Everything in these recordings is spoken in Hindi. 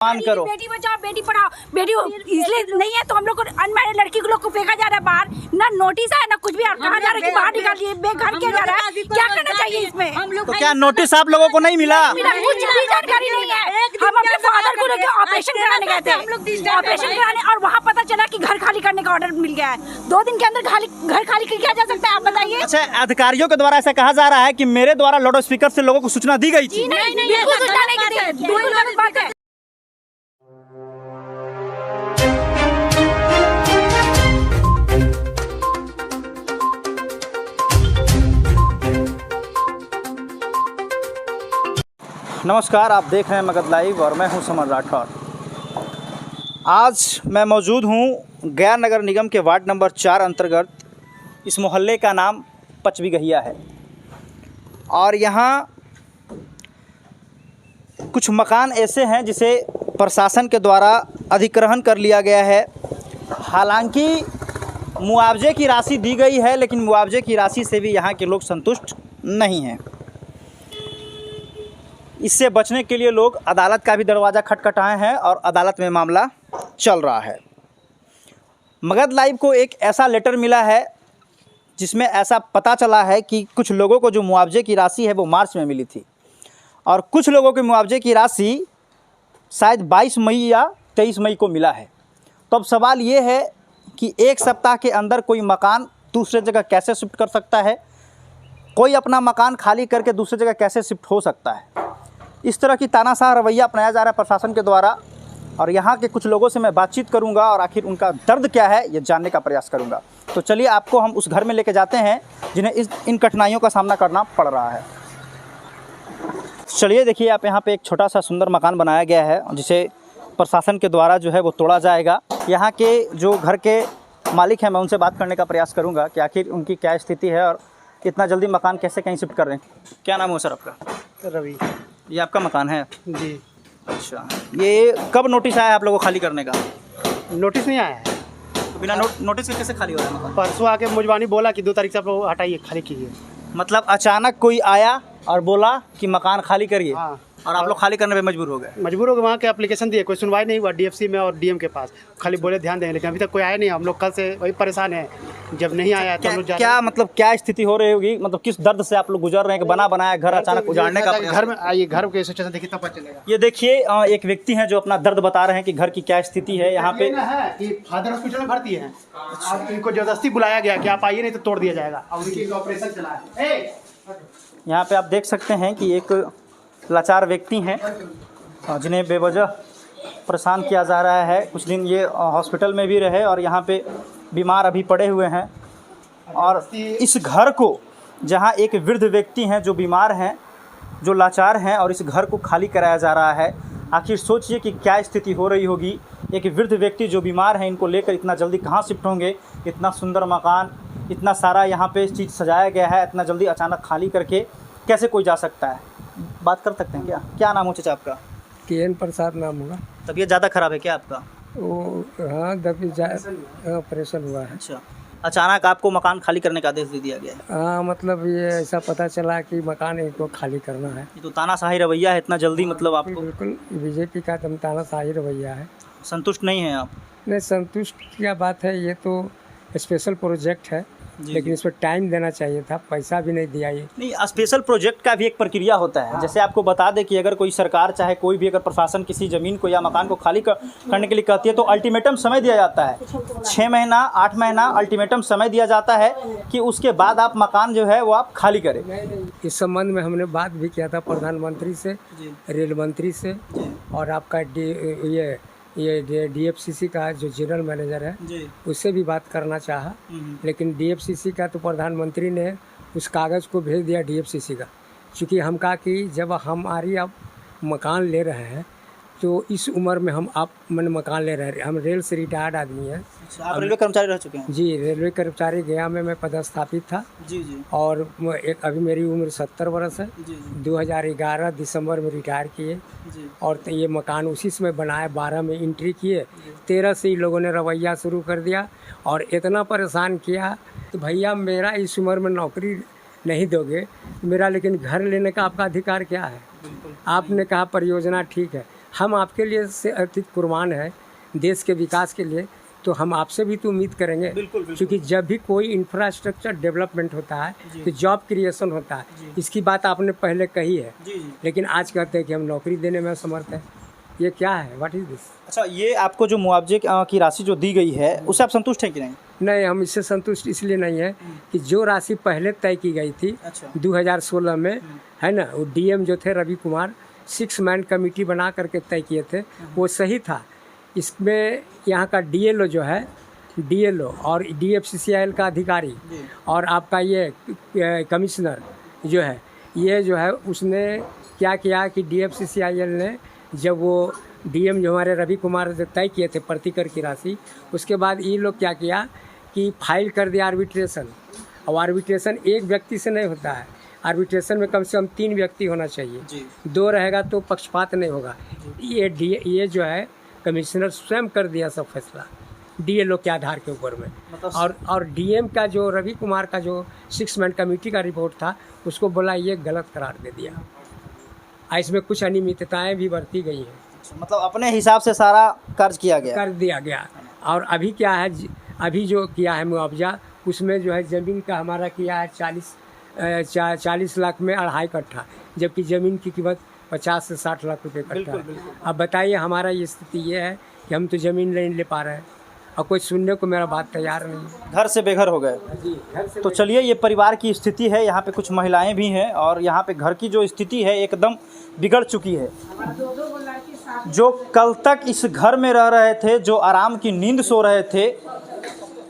मान करो। बेटी बचाओ बेटी पढ़ाओ, बेटी इसलिए नहीं है तो हम लोग को अनमैरिड लड़की को लोग को फेंका जा रहा है बाहर, ना नोटिस है ना कुछ भी, कहा जा रहा है कि बाहर निकालिए, बेघर किया जा रहा है। क्या करना चाहिए इसमें? तो क्या नोटिस आप लोगों को नहीं मिला? कुछ भी जानकारी नहीं है। हम अपने फादर को लेकर ऑपरेशन कराने गए थे, ऑपरेशन कराने, और वहाँ पता चला कि घर खाली करने का ऑर्डर मिल गया है। 2 दिन के अंदर घर खाली किया जा सकता है, आप बताइए। अच्छा, अधिकारियों के द्वारा ऐसा कहा जा रहा है कि मेरे द्वारा लाउड स्पीकर से लोगों को सूचना दी गई थी। नहीं, बिल्कुल सूचना नहीं दी थी, बिल्कुल गलत बात है। नमस्कार, आप देख रहे हैं मगध लाइव और मैं हूं समर राठौर। आज मैं मौजूद हूं गया नगर निगम के वार्ड नंबर 4 अंतर्गत। इस मोहल्ले का नाम पचवीगहिया है और यहाँ कुछ मकान ऐसे हैं जिसे प्रशासन के द्वारा अधिग्रहण कर लिया गया है। हालांकि मुआवजे की राशि दी गई है, लेकिन मुआवजे की राशि से भी यहाँ के लोग संतुष्ट नहीं हैं। इससे बचने के लिए लोग अदालत का भी दरवाज़ा खटखटाए हैं और अदालत में मामला चल रहा है। मगध लाइव को एक ऐसा लेटर मिला है जिसमें ऐसा पता चला है कि कुछ लोगों को जो मुआवजे की राशि है वो मार्च में मिली थी और कुछ लोगों के मुआवजे की राशि शायद 22 मई या 23 मई को मिला है। तो अब सवाल ये है कि एक सप्ताह के अंदर कोई मकान दूसरे जगह कैसे शिफ्ट कर सकता है, कोई अपना मकान खाली करके दूसरी जगह कैसे शिफ्ट हो सकता है। इस तरह की तानाशाह रवैया अपनाया जा रहा है प्रशासन के द्वारा और यहाँ के कुछ लोगों से मैं बातचीत करूँगा और आखिर उनका दर्द क्या है ये जानने का प्रयास करूँगा। तो चलिए आपको हम उस घर में लेके जाते हैं जिन्हें इन कठिनाइयों का सामना करना पड़ रहा है। चलिए देखिए, आप यहाँ पे एक छोटा सा सुंदर मकान बनाया गया है जिसे प्रशासन के द्वारा जो है वो तोड़ा जाएगा। यहाँ के जो घर के मालिक हैं मैं उनसे बात करने का प्रयास करूँगा कि आखिर उनकी क्या स्थिति है और इतना जल्दी मकान कैसे कहीं शिफ्ट कर रहे हैं। क्या नाम है सर आपका? रवि। ये आपका मकान है? जी। अच्छा, ये कब नोटिस आया आप लोगों को खाली करने का? नोटिस नहीं आया है। तो बिना नोटिस के कैसे खाली हो रहा है मकान? परसों आके मुझवानी बोला कि 2 तारीख से आप लोग हटाइए, खाली कीजिए। मतलब अचानक कोई आया और बोला कि मकान खाली करिए। हाँ। और आप लोग खाली करने पे मजबूर हो गए? मजबूर हो गए। वहाँ के एप्लीकेशन दिए, कोई सुनवाई नहीं हुआ डीएफसी में और डीएम के पास। खाली बोले ध्यान दें, लेकिन अभी तक कोई आया नहीं। हम लोग कल से वही परेशान हैं। जब नहीं आया तो हम लोग क्या मतलब क्या स्थिति हो रही होगी, मतलब किस दर्द से आप लोग गुजर रहे हैं कि बना बनाया घर अचानक उजाड़ने का? घर में आइए, घर के सिचुएशन देखिए तब पता चलेगा। ये देखिए, एक व्यक्ति हैं जो अपना दर्द बता रहे हैं कि घर की क्या स्थिति है। यहाँ पे कि फादर हॉस्पिटल में भर्ती है। अब इनको जबरदस्ती बुलाया गया कि आप आइए नहीं तो तोड़ दिया जाएगा। अब उनकी ऑपरेशन चला है। यहाँ पे आप देख सकते हैं कि एक लाचार व्यक्ति हैं जिन्हें बेवजह परेशान किया जा रहा है। कुछ दिन ये हॉस्पिटल में भी रहे और यहाँ पे बीमार अभी पड़े हुए हैं। और इस घर को, जहाँ एक वृद्ध व्यक्ति हैं जो बीमार हैं, जो लाचार हैं, और इस घर को खाली कराया जा रहा है। आखिर सोचिए कि क्या स्थिति हो रही होगी। एक वृद्ध व्यक्ति जो बीमार हैं, इनको लेकर इतना जल्दी कहाँ शिफ्ट होंगे? इतना सुंदर मकान, इतना सारा यहाँ पे चीज़ सजाया गया है, इतना जल्दी अचानक खाली करके कैसे कोई जा सकता है? बात कर सकते हैं क्या? क्या नाम हो चाचा आपका? केएन प्रसाद नाम होगा। तबीयत ज़्यादा ख़राब है क्या आपका? वो हाँ, ऑपरेशन हुआ है। अच्छा, अचानक आपको मकान खाली करने का आदेश दे दिया गया है? हाँ, मतलब ये ऐसा पता चला कि मकान इनको खाली करना है। ये तो तानाशाही रवैया है, इतना जल्दी मतलब आपको? बिल्कुल बीजेपी का तानाशाही रवैया है। संतुष्ट नहीं हैं आप? नहीं, संतुष्ट क्या बात है, ये तो स्पेशल प्रोजेक्ट है, लेकिन इस पर टाइम देना चाहिए था। पैसा भी नहीं दिया। ये नहीं, स्पेशल प्रोजेक्ट का भी एक प्रक्रिया होता है। जैसे आपको बता दें कि अगर कोई सरकार चाहे कोई भी, अगर प्रशासन किसी ज़मीन को या मकान को खाली करने के लिए कहती है तो अल्टीमेटम समय दिया जाता है। 6 महीना 8 महीना अल्टीमेटम समय दिया जाता है कि उसके बाद आप मकान जो है वो आप खाली करें। इस संबंध में हमने बात भी किया था प्रधानमंत्री से, रेल मंत्री से, और आपका ये डीएफसीसी का जो जनरल मैनेजर है उससे भी बात करना चाहा। लेकिन डीएफसीसी का तो प्रधानमंत्री ने उस कागज़ को भेज दिया डीएफसीसी का, क्योंकि हम कहा कि जब हमारी आप मकान ले रहे हैं तो इस उम्र में मैंने मकान ले रहे हैं। हम रेल से रिटायर्ड आदमी हैं। आप रेलवे कर्मचारी रह चुके हैं? जी, रेलवे कर्मचारी गया में मैं पदस्थापित था। जी जी। और अभी मेरी उम्र 70 वर्ष है। जी जी। 2011 दिसंबर में रिटायर किए और ये मकान उसी समय बनाया। 12 में एंट्री किए, 13 से ही लोगों ने रवैया शुरू कर दिया और इतना परेशान किया तो भैया मेरा इस उम्र में नौकरी नहीं दोगे मेरा, लेकिन घर लेने का आपका अधिकार क्या है? आपने कहा परियोजना ठीक है, हम आपके लिए से अति कुर्बान है देश के विकास के लिए, तो हम आपसे भी तो उम्मीद करेंगे। बिल्कुल, बिल्कुल। क्योंकि जब भी कोई इंफ्रास्ट्रक्चर डेवलपमेंट होता है तो जॉब क्रिएशन होता है। इसकी बात आपने पहले कही है, लेकिन आज कहते हैं कि हम नौकरी देने में असमर्थ हैं। ये क्या है, व्हाट इज दिस? अच्छा, ये आपको जो मुआवजे की राशि जो दी गई है उससे आप संतुष्ट हैं कि नहीं? नहीं, हम इससे संतुष्ट इसलिए नहीं है कि जो राशि पहले तय की गई थी 2016 में, है ना, वो डीएम जो थे रवि कुमार 6 मैन कमेटी बना करके तय किए थे, वो सही था। इसमें यहाँ का डीएलओ जो है, डीएलओ और डीएफसीसीआईएल का अधिकारी और आपका ये कमिश्नर जो है, ये जो है उसने क्या किया कि डीएफसीसीआईएल ने जब वो डीएम जो हमारे रवि कुमार जो तय किए थे प्रतिकर की राशि, उसके बाद ये लोग क्या किया कि फाइल कर दिया आर्बिट्रेशन। और आर्बिट्रेशन एक व्यक्ति से नहीं होता है, आर्बिट्रेशन में कम से कम 3 व्यक्ति होना चाहिए, 2 रहेगा तो पक्षपात नहीं होगा। ये जो है कमिश्नर स्वयं कर दिया सब फैसला डीएलओ के आधार के ऊपर में। और डीएम का जो रवि कुमार का जो 6 मैन कमेटी का रिपोर्ट था, उसको बोला ये गलत करार दे दिया। इसमें कुछ अनियमितताएं भी बरती गई हैं। मतलब अपने हिसाब से सारा कर्ज किया गया, कर दिया गया। और अभी क्या है, अभी जो किया है मुआवजा, उसमें जो है ज़मीन का हमारा किया है 40 लाख में 2.5 कट्ठा, जबकि ज़मीन की कीमत 50 से 60 लाख रुपए कट्ठा है। अब बताइए, हमारा ये स्थिति ये है कि हम तो ज़मीन नहीं ले पा रहे हैं और कोई सुनने को मेरा बात तैयार नहीं। घर से बेघर हो गए। तो चलिए, ये परिवार की स्थिति है। यहाँ पे कुछ महिलाएं भी हैं और यहाँ पे घर की जो स्थिति है एकदम बिगड़ चुकी है। जो कल तक इस घर में रह रहे थे, जो आराम की नींद सो रहे थे,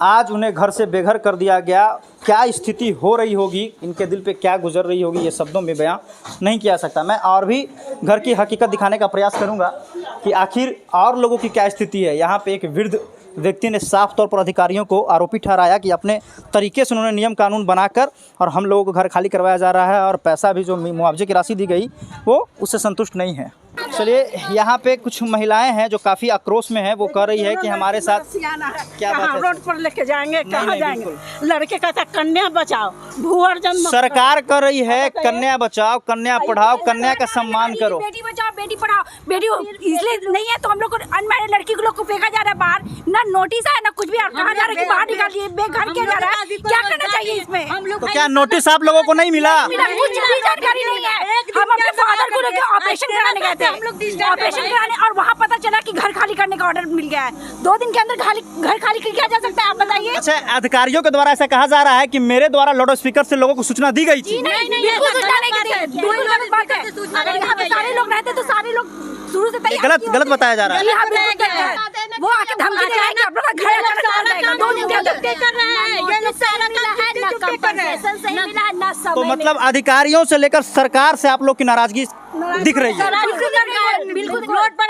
आज उन्हें घर से बेघर कर दिया गया। क्या स्थिति हो रही होगी, इनके दिल पे क्या गुजर रही होगी, ये शब्दों में बयां नहीं किया सकता। मैं और भी घर की हकीकत दिखाने का प्रयास करूंगा कि आखिर और लोगों की क्या स्थिति है। यहाँ पे एक वृद्ध व्यक्ति ने साफ तौर पर अधिकारियों को आरोपी ठहराया कि अपने तरीके से उन्होंने नियम कानून बनाकर और हम लोगों को घर खाली करवाया जा रहा है और पैसा भी जो मुआवजे की राशि दी गई वो उससे संतुष्ट नहीं है। चलिए, यहाँ पे कुछ महिलाएं हैं जो काफ़ी आक्रोश में हैं। वो कह रही है कि हमारे साथ क्या बात है, रोड पर लेके जाएंगे, कहाँ जाएंगे? लड़के कहता कन्या बचाओ, भूअर जन्म। सरकार कर रही है कन्या बचाओ, कन्या पढ़ाओ, कन्या का सम्मान करो। बेटी बचाओ, बेटी पढ़ाओ। बेटी इसलिए नहीं है तो हम लोग को अनमैरिड लड़की को लोग को फेंका जा रहा है बाहर, ना नोटिस है ना कुछ भी। कहाँ जा रहा है कि बाहर निकालिए, बेघर किया जा रहा है। क्या करना चाहिए इसमें? तो क्या नोटिस आप लोगों को नहीं मिला? कुछ भी जानकारी नहीं है। हम अपने फादर को लेकर ऑपरेशन कराने गए थे, ऑपरेशन कराने, और वहाँ पता चला कि घर खाली करने का ऑर्डर मिल गया है। 2 दिन के अंदर घर खाली किया जा सकता है, आप बताइए। अच्छा, अधिकारियों के द्वारा ऐसा कहा जा रहा है कि मेरे द्वारा लाउड स्पीकर से लोगों को सूचना दी गई थी। नहीं, बिल्कुल सूचना नहीं दी, बिल्कुल गलत बात है। अगर यहाँ पे सारे लोग रहते तो सारे लोग शुरू से गलत बताया जा रहा है। वो आके धमकी दे रहे हैं कि आप लोग का घर जाएगा 2 दिन के अंदर। तो मतलब अधिकारियों से लेकर सरकार से आप लोग की नाराजगी दिख रही है। बिल्कुल,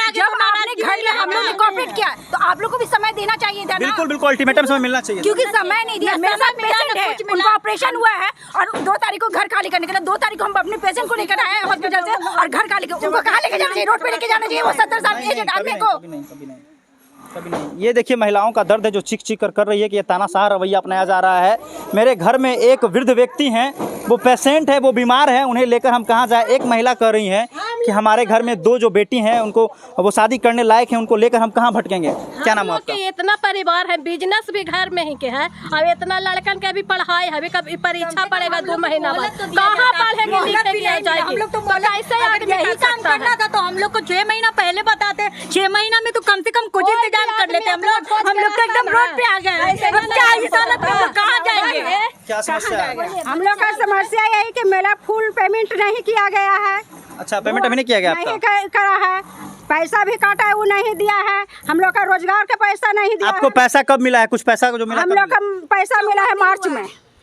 जब आपने घर लिया, हम लोग ने कोऑपरेट किया, तो आप लोग को भी समय देना चाहिए था ना। बिल्कुल, अल्टीमेटम समय मिलना चाहिए, क्योंकि समय नहीं दिया। मेरे साथ पेशेंट है, उनका ऑपरेशन हुआ है और 2 तारीख को घर खाली करने के लिए 2 तारीख को हम अपने पेशेंट को लेकर आए हॉस्पिटल से, और घर खाली उनको कहाँ लेके जाना चाहिए? रोड पे लेके जाना चाहिए वो 70 साल के एजेड आदमी को। कभी नहीं। ये देखिए, महिलाओं का दर्द है जो चीख कर रही है कि ये तानाशाह रवैया अपनाया जा रहा है। मेरे घर में एक वृद्ध व्यक्ति हैं, वो पेशेंट है, वो बीमार है, उन्हें लेकर हम कहाँ जाए? एक महिला कह रही हैं कि हमारे घर में 2 जो बेटी हैं, उनको वो शादी करने लायक हैं, उनको लेकर हम कहाँ भटकेंगे? क्या नाम है आपका? इतना परिवार है, बिजनेस भी घर में ही के है, अब इतना लड़कन के भी पढ़ाई है, कभी परीक्षा पड़ेगा 2 महीना बाद, कहाँ पढ़ेंगे लिखेंगे जाएगी? हम लोग तो यही काम करना था, तो हम लोग को 6 महीना पहले बताते। 6 महीना में तो कम से कम कुछ इंतजाम कर लेते। हम लोग तो एकदम रोड पे आ गए। क्या इस हालत में कहाँ जाएंगे? क्या समस्या है? हम लोग का समस्या यही कि मेरा फुल पेमेंट नहीं किया गया है। अच्छा, पेमेंट अभी नहीं किया गया आपका? नहीं करा है, पैसा भी काटा है, वो नहीं दिया है। हम लोग का रोजगार का पैसा नहीं दिया। आपको पैसा कब मिला है? कुछ पैसा जो मिला? हम लोग का पैसा मिला है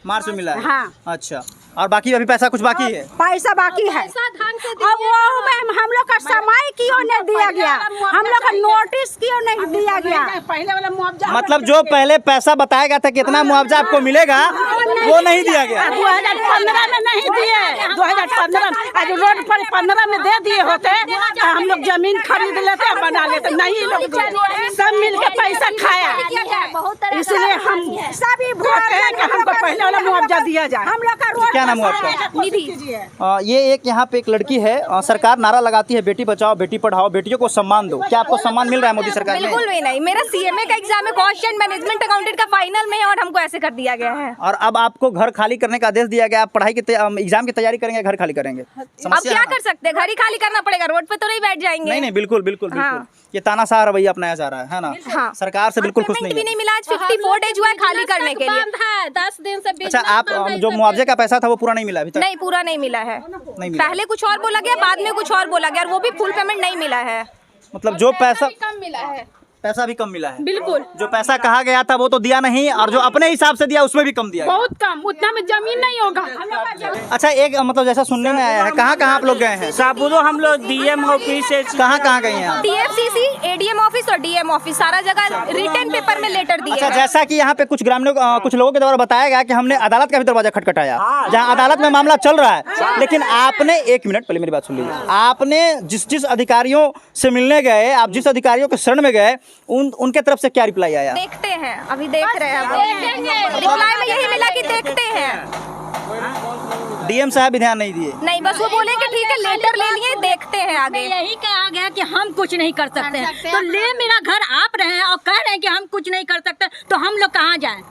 मार्च में मिला है। हाँ। अच्छा, और बाकी अभी पैसा कुछ बाकी है? पैसा बाकी है। अब वो में हम लोग का समय क्यों नहीं दिया गया? हम लोग का नोटिस क्यों नहीं दिया गया? पहले वाला मुआवजा मतलब जो पहले पैसा बताया गया था कितना मुआवजा आपको मिलेगा, वो नहीं दिया गया। 2015 में नहीं दिए, 2015 आज रोड पर 15 में दे दिए होते, हम लोग जमीन खरीद लेते, बना लेते। नहीं, लोग सब मिल के पैसा खाया, इसलिए हम सभी वोट देंगे, हमको पहले वाला मुआवजा दिया जाए। हम लोग का रोड क्या नाम है आपका? निधि। ये एक यहाँ पे एक लड़की है, सरकार नारा लगाती है बेटी बचाओ बेटी पढ़ाओ, बेटियों को सम्मान दो। क्या आपको सम्मान मिल रहा है मोदी सरकार में? बिल्कुल भी नहीं। मेरा सीएमए का एग्जाम है, कॉस्ट एंड मैनेजमेंट अकाउंटेंट का फाइनल में है और हमको ऐसे कर दिया गया है। और अब आपको घर खाली करने का आदेश दिया गया, आप पढ़ाई की एग्जाम की तैयारी करेंगे, घर खाली करेंगे? अब क्या कर सकते हैं, घर ही खाली करना पड़ेगा, रोड पे तो नहीं बैठ जाएंगे। नहीं बिल्कुल बिल्कुल बिल्कुल, ये तानाशाह रवैया अपनाया जा रहा है ना? हाँ। सरकार से बिल्कुल खुश पेमेंट नहीं भी है। नहीं मिला, आज 54 डेज हुआ है खाली करने के लिए। बंद है 10 दिन से। अच्छा, आप जो मुआवजे का पैसा था वो पूरा नहीं मिला अभी तक? नहीं, पूरा नहीं मिला है। नहीं मिला। पहले कुछ और बोला गया, बाद में कुछ और बोला गया, और वो भी फुल पेमेंट नहीं मिला है। मतलब जो पैसा कम मिला है, पैसा भी कम मिला है। बिल्कुल जो पैसा कहा गया था वो तो दिया नहीं, और जो अपने हिसाब से दिया उसमें भी कम दिया गया। बहुत कम, उतना में जमीन नहीं होगा। अच्छा, एक मतलब जैसा सुनने में आया है, कहाँ कहाँ आप लोग गए हैं? साबुरो हम लोग डीएम ऑफिस से कहाँ गए हैं आप? टीएफसीसी, एडीएम ऑफिस और डीएम ऑफिस, सारा जगह रिटन पेपर में लेटर दिए। अच्छा, जैसा कि यहाँ पे कुछ ग्रामीणों कुछ लोगों के द्वारा बताया गया कि हमने अदालत का भी दरवाजा खटखटाया, जहाँ अदालत में मामला चल रहा है, लेकिन आपने, एक मिनट पहले मेरी बात सुन लीजिए, आपने जिस अधिकारियों से मिलने गए, आप जिस अधिकारियों के शरण में गए, उनके तरफ से क्या रिप्लाई आया? देखते हैं, अभी देख रहे हैं। रिप्लाई में यही मिला कि देखते हैं। डीएम साहब भी ध्यान नहीं दिए? नहीं, बस वो बोले कि ठीक है, लेटर ले लिए, देखते हैं आगे। यही कहा गया कि हम कुछ नहीं कर सकते हैं, तो ले मेरा घर आप रहे हैं और कह रहे हैं कि हम कुछ नहीं कर सकते, तो हम लोग कहाँ जाएं?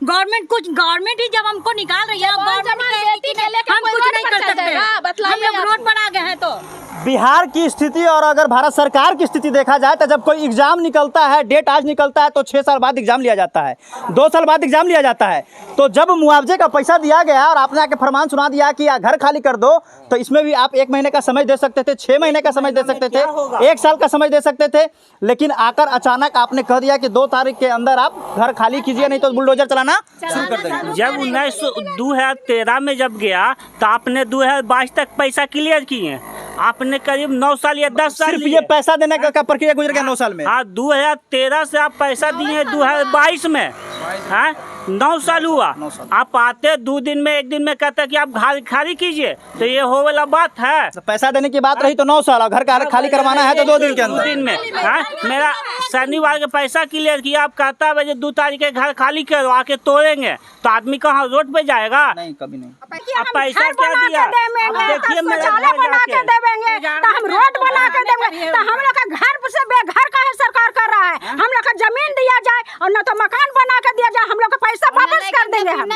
गवर्नमेंट ही जब हमको निकाल रही है, हम कुछ नहीं कर सकते, हम लोग रोड पर आ गए हैं। तो बिहार की स्थिति और अगर भारत सरकार की स्थिति देखा जाए तो जब कोई एग्जाम निकलता है, डेट आज निकलता है तो 6 साल बाद एग्जाम लिया जाता है, 2 साल बाद एग्जाम लिया जाता है। तो जब मुआवजे का पैसा दिया गया और आपने आके फरमान सुना दिया कि घर खाली कर दो, तो इसमें भी आप 1 महीने का समय दे सकते थे, 6 महीने का समय दे सकते थे, 1 साल का समय दे सकते थे, लेकिन आकर अचानक आपने कह दिया कि 2 तारीख के अंदर आप घर खाली कीजिए, नहीं तो बुलडोजर चलाना शुरू कर देंगे। जब 2013 में जब गया तो आपने 2022 तक पैसा क्लियर किए, आपने करीब 9 साल या 10 साल सिर्फ ये पैसा देने का प्रक्रिया गुजर गया 9 साल में। हाँ, 2013 से आप पैसा दिए 2022 में, हाँ 9 साल हुआ। आप आते 2 दिन में 1 दिन में कहते कि आप घर खाली कीजिए, तो ये हो वाला बात है? तो पैसा देने की बात रही तो 9 साल, और घर खाली करवाना है तो 2 दिन के अंदर। 2 दिन में, हाँ मेरा शनिवार के पैसा क्लियर किया, आप कहता है बजे 2 तारीख के घर खाली करो, आके तोड़ेंगे, तो आदमी कहाँ रोड पे जाएगा? नहीं, कभी नहीं। अब पैसा क्या दिया? देखिए मेरा तो हम रोड बना के देंगे, तो हम लोग का घर से बेघर का है सरकार कर रहा है। हम लोग का जमीन दिया जाए और न तो मकान बना के दिया जाए, हम लोग का पैसा वापस कर देंगे। हम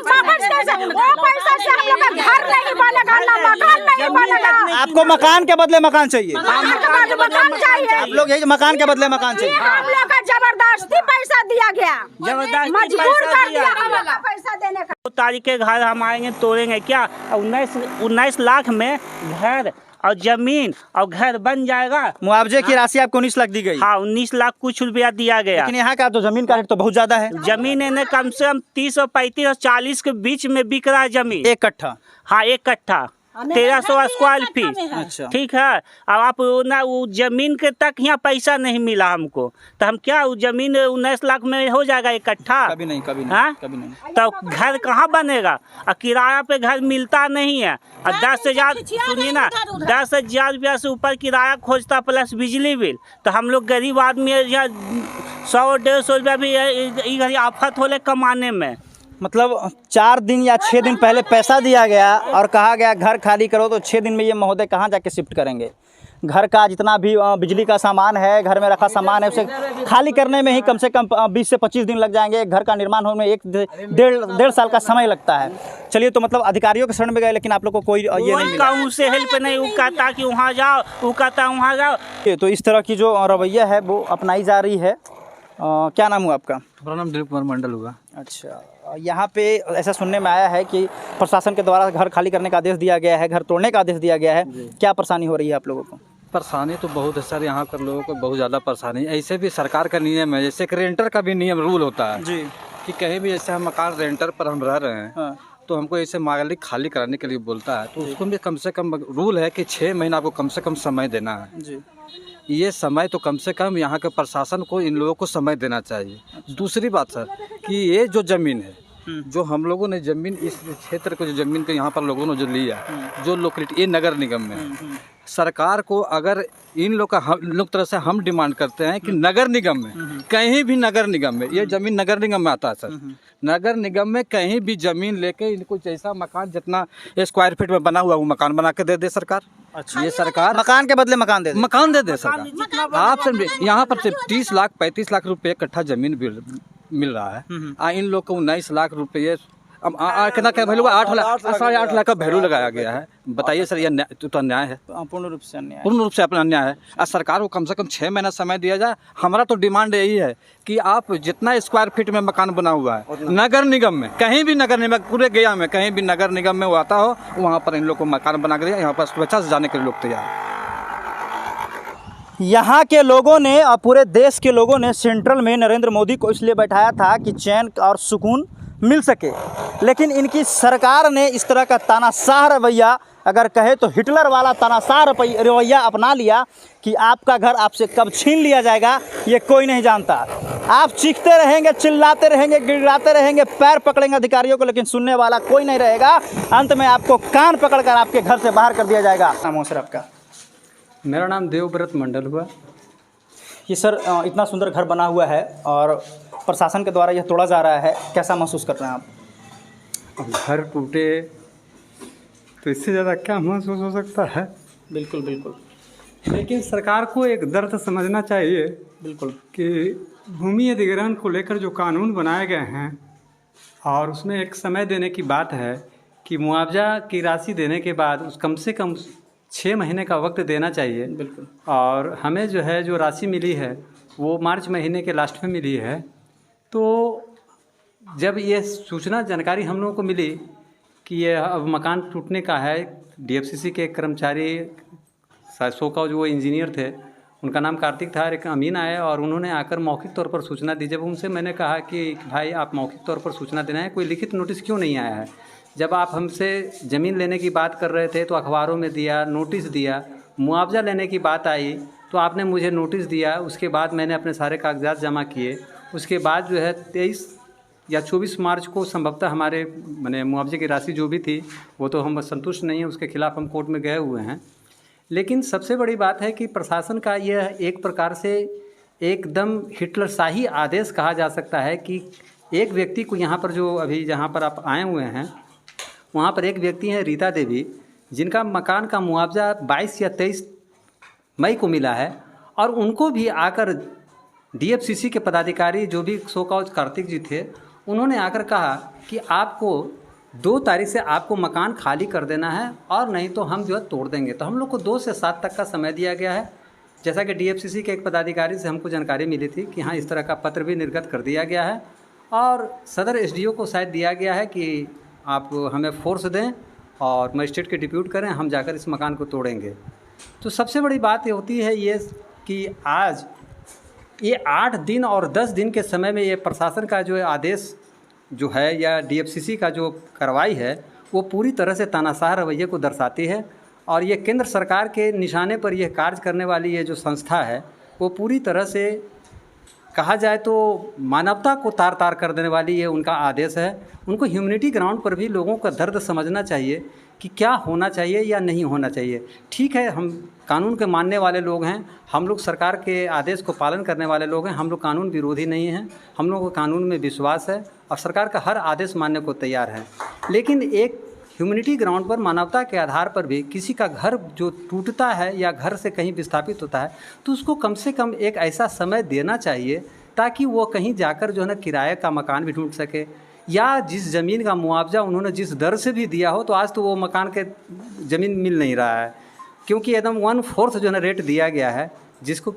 वापस कैसे? वो पैसा से हम लोग का घर नहीं बनेगा, ना मकान नहीं बनेगा। आपको मकान के बदले मकान चाहिए? मकान चाहिए। आप लोग यही मकान के बदले मकान चाहिए? हम लोग का जबरदस्ती पैसा दिया गया, जबरदस्ती मजबूर पैसा कर दिया दिया हम लोग का पैसा देने का। 2 तारीख के घर हम आएंगे तोड़ेंगे क्या? 19 लाख में घर और जमीन और घर बन जाएगा। मुआवजे की राशि आपको 19 लाख दी गई? हाँ, 19 लाख कुछ रुपया दिया गया। लेकिन यहाँ का तो जमीन का रेट तो बहुत ज्यादा है। जमीन इन्हें कम से कम 30 और 35 और 40 के बीच में बिक रहा है जमीन, 1 कट्ठा। हाँ 1 कट्ठा 1300 स्क्वायर फीट। अच्छा, ठीक है। अब आप ना वो जमीन के तक यहाँ पैसा नहीं मिला हमको, तो हम क्या वो जमीन 19 लाख में हो जाएगा 1 कट्ठा? कभी नहीं, कभी नहीं, हाँ? कभी नहीं। तो घर कहाँ बनेगा? और किराया पे घर मिलता नहीं है, और 10,000 सुनिए ना, 10,000 रुपया से ऊपर किराया खोजता प्लस बिजली बिल। तो हम लोग गरीब आदमी यहाँ 100-150 रुपया भी आफत होले कमाने में। मतलब 4 दिन या 6 दिन पहले पैसा दिया गया और कहा गया घर खाली करो, तो 6 दिन में ये महोदय कहाँ जाके शिफ्ट करेंगे? घर का जितना भी बिजली का सामान है, घर में रखा सामान है, उसे खाली करने में ही कम से कम 20 से 25 दिन लग जाएंगे। घर का निर्माण होने में 1-1.5 साल का समय लगता है। चलिए, तो मतलब अधिकारियों के शरण में गए, लेकिन आप लोग को कोई ये नहीं मिला? उसे हेल्प नहीं, वो कहता कि वहाँ जाओ, वो कहता वहाँ जाओ। तो इस तरह की जो रवैया है वो अपनाई जा रही है। क्या नाम हुआ आपका? मेरा नाम दिलीप कुमार मंडल हुआ। अच्छा, यहाँ पे ऐसा सुनने में आया है कि प्रशासन के द्वारा घर खाली करने का आदेश दिया गया है, घर तोड़ने का आदेश दिया गया है। क्या परेशानी हो रही है आप लोगों को? परेशानी तो बहुत है सर, यहाँ पर लोगों को बहुत ज़्यादा परेशानी है। ऐसे भी सरकार का नियम है, जैसे कि रेंटर का भी नियम रूल होता है जी, कि कहीं भी जैसे हम मकान रेंटर पर हम रह रहे हैं, हाँ, तो हमको ऐसे मालिक खाली कराने के लिए बोलता है, तो उसको भी कम से कम रूल है कि 6 महीना आपको कम से कम समय देना है जी। ये समय तो कम से कम यहाँ के प्रशासन को इन लोगों को समय देना चाहिए। दूसरी बात सर कि ये जो ज़मीन है, जो हम लोगों ने ज़मीन इस क्षेत्र को जो ज़मीन को यहाँ पर लोगों ने जो लिया, जो लोकेलिटी ये नगर निगम में सरकार को अगर इन लोग का हम लोग तरह से हम डिमांड करते हैं कि नगर निगम में, कहीं भी नगर निगम में, ये ज़मीन नगर निगम में आता है सर, नगर निगम में कहीं भी ज़मीन लेके इनको जैसा मकान जितना स्क्वायर फीट में बना हुआ वो मकान बना के दे दे सरकार। अच्छा, ये सरकार मकान के बदले मकान दे दे सरकार। आप सर यहाँ पर सिर्फ 30 लाख 35 लाख रुपये कट्ठा ज़मीन मिल रहा है, इन लोग को 19 लाख रुपये अब कितना क्या वैल्यू, 8 लाख 8.5 लाख का वैल्यू लगाया गया है। बताइए सर, ये तो अन्याय है, पूर्ण रूप से अन्याय, पूर्ण रूप से अपना अन्याय है। और सरकार को कम से कम 6 महीना समय दिया जाए। हमारा तो डिमांड यही है कि आप जितना स्क्वायर फीट में मकान बना हुआ है नगर निगम में, कहीं भी नगर निगम, पूरे गया में कहीं भी नगर निगम में वो आता हो, वहाँ पर इन लोग को मकान बना के दिया। यहाँ पर स्वेच्छा से जाने के लिए लोग तैयार हैं। यहाँ के लोगों ने और पूरे देश के लोगों ने सेंट्रल में नरेंद्र मोदी को इसलिए बैठाया था कि चैन और सुकून मिल सके, लेकिन इनकी सरकार ने इस तरह का तानाशाह रवैया, अगर कहे तो हिटलर वाला तानाशाह रवैया अपना लिया कि आपका घर आपसे कब छीन लिया जाएगा ये कोई नहीं जानता। आप चीखते रहेंगे, चिल्लाते रहेंगे, गिड़गिड़ाते रहेंगे, पैर पकड़ेंगे अधिकारियों को, लेकिन सुनने वाला कोई नहीं रहेगा। अंत में आपको कान पकड़कर आपके घर से बाहर कर दिया जाएगा। नाम हो सर आपका? मेरा नाम देवव्रत मंडल हुआ। ये सर इतना सुंदर घर बना हुआ है और प्रशासन के द्वारा यह तोड़ा जा रहा है, कैसा महसूस कर रहे हैं आप? अब घर टूटे तो इससे ज़्यादा क्या महसूस हो सकता है। बिल्कुल बिल्कुल, लेकिन सरकार को एक दर्द समझना चाहिए बिल्कुल कि भूमि अधिग्रहण को लेकर जो कानून बनाए गए हैं और उसमें एक समय देने की बात है कि मुआवजा की राशि देने के बाद उस कम से कम 6 महीने का वक्त देना चाहिए। बिल्कुल। और हमें जो है जो राशि मिली है वो मार्च महीने के लास्ट में मिली है। तो जब ये सूचना जानकारी हम लोगों को मिली कि ये अब मकान टूटने का है, डीएफसीसी के कर्मचारी सो का जो इंजीनियर थे, उनका नाम कार्तिक था, एक अमीन आए और उन्होंने आकर मौखिक तौर पर सूचना दी। जब उनसे मैंने कहा कि भाई आप मौखिक तौर पर सूचना देना है, कोई लिखित नोटिस क्यों नहीं आया है? जब आप हमसे ज़मीन लेने की बात कर रहे थे तो अखबारों में दिया, नोटिस दिया, मुआवजा लेने की बात आई तो आपने मुझे नोटिस दिया। उसके बाद मैंने अपने सारे कागजात जमा किए। उसके बाद जो है 23 या 24 मार्च को संभवतः हमारे मैंने मुआवजे की राशि जो भी थी वो तो हम संतुष्ट नहीं हैं, उसके खिलाफ़ हम कोर्ट में गए हुए हैं। लेकिन सबसे बड़ी बात है कि प्रशासन का यह एक प्रकार से एकदम हिटलरशाही आदेश कहा जा सकता है कि एक व्यक्ति को यहाँ पर जो अभी जहाँ पर आप आए हुए हैं वहाँ पर एक व्यक्ति हैं रीता देवी, जिनका मकान का मुआवजा 22 या 23 मई को मिला है और उनको भी आकर डीएफसीसी के पदाधिकारी जो भी सोकाउज कार्तिक जी थे, उन्होंने आकर कहा कि आपको 2 तारीख से आपको मकान खाली कर देना है और नहीं तो हम जो है तोड़ देंगे। तो हम लोग को 2 से 7 तक का समय दिया गया है। जैसा कि डीएफसीसी के एक पदाधिकारी से हमको जानकारी मिली थी कि हाँ इस तरह का पत्र भी निर्गत कर दिया गया है और सदर एसडीओ को शायद दिया गया है कि आप हमें फोर्स दें और मजिस्ट्रेट के डिप्यूट करें, हम जाकर इस मकान को तोड़ेंगे। तो सबसे बड़ी बात ये होती है ये कि आज ये 8 दिन और 10 दिन के समय में ये प्रशासन का जो आदेश जो है या डीएफसीसी का जो कार्रवाई है वो पूरी तरह से तानाशाह रवैये को दर्शाती है। और ये केंद्र सरकार के निशाने पर यह कार्य करने वाली ये जो संस्था है वो पूरी तरह से कहा जाए तो मानवता को तार तार कर देने वाली ये उनका आदेश है। उनको ह्यूमैनिटी ग्राउंड पर भी लोगों का दर्द समझना चाहिए कि क्या होना चाहिए या नहीं होना चाहिए। ठीक है, हम कानून के मानने वाले लोग हैं, हम लोग सरकार के आदेश को पालन करने वाले लोग हैं, हम लोग कानून विरोधी नहीं हैं, हम लोगों को कानून में विश्वास है और सरकार का हर आदेश मानने को तैयार है। लेकिन एक ह्यूमैनिटी ग्राउंड पर मानवता के आधार पर भी किसी का घर जो टूटता है या घर से कहीं विस्थापित होता है तो उसको कम से कम एक ऐसा समय देना चाहिए ताकि वो कहीं जाकर जो है ना किराए का मकान भी ढूंढ सके, या जिस ज़मीन का मुआवजा उन्होंने जिस दर से भी दिया हो तो आज तो वो मकान के ज़मीन मिल नहीं रहा है, क्योंकि एकदम 1/4 जो है ना रेट दिया गया है जिसको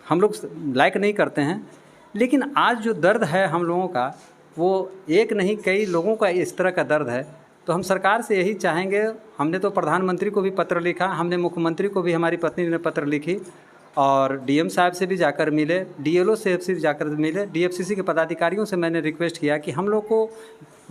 हम लोग लाइक नहीं करते हैं। लेकिन आज जो दर्द है हम लोगों का वो एक नहीं कई लोगों का इस तरह का दर्द है। तो हम सरकार से यही चाहेंगे, हमने तो प्रधानमंत्री को भी पत्र लिखा, हमने मुख्यमंत्री को भी, हमारी पत्नी ने पत्र लिखी और डीएम साहब से भी जाकर मिले, डीएलओ से भी जाकर मिले, डीएफसीसी के पदाधिकारियों से मैंने रिक्वेस्ट किया कि हम लोग को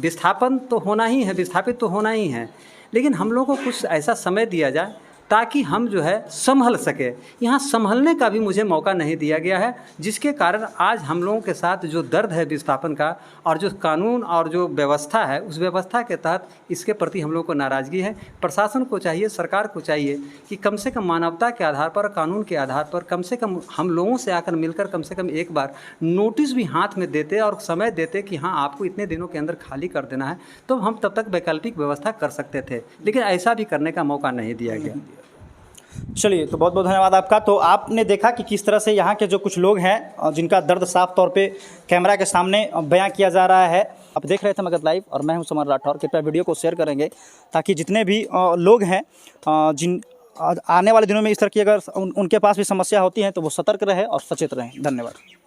विस्थापन तो होना ही है, विस्थापित तो होना ही है, लेकिन हम लोग को कुछ ऐसा समय दिया जाए ताकि हम जो है संभल सके। यहाँ संभलने का भी मुझे मौका नहीं दिया गया है, जिसके कारण आज हम लोगों के साथ जो दर्द है विस्थापन का और जो कानून और जो व्यवस्था है उस व्यवस्था के तहत इसके प्रति हम लोगों को नाराज़गी है। प्रशासन को चाहिए, सरकार को चाहिए कि कम से कम मानवता के आधार पर, कानून के आधार पर कम से कम हम लोगों से आकर मिलकर कम से कम एक बार नोटिस भी हाथ में देते और समय देते कि हाँ आपको इतने दिनों के अंदर खाली कर देना है, तो हम तब तक वैकल्पिक व्यवस्था कर सकते थे, लेकिन ऐसा भी करने का मौका नहीं दिया गया। चलिए, तो बहुत बहुत धन्यवाद आपका। तो आपने देखा कि किस तरह से यहाँ के जो कुछ लोग हैं जिनका दर्द साफ तौर पे कैमरा के सामने बयां किया जा रहा है। आप देख रहे थे मगध लाइव और मैं हूं समर राठौर। कृपया वीडियो को शेयर करेंगे ताकि जितने भी लोग हैं जिन आने वाले दिनों में इस तरह की अगर उनके पास भी समस्या होती है तो वो सतर्क रहे और सचेत रहें। धन्यवाद।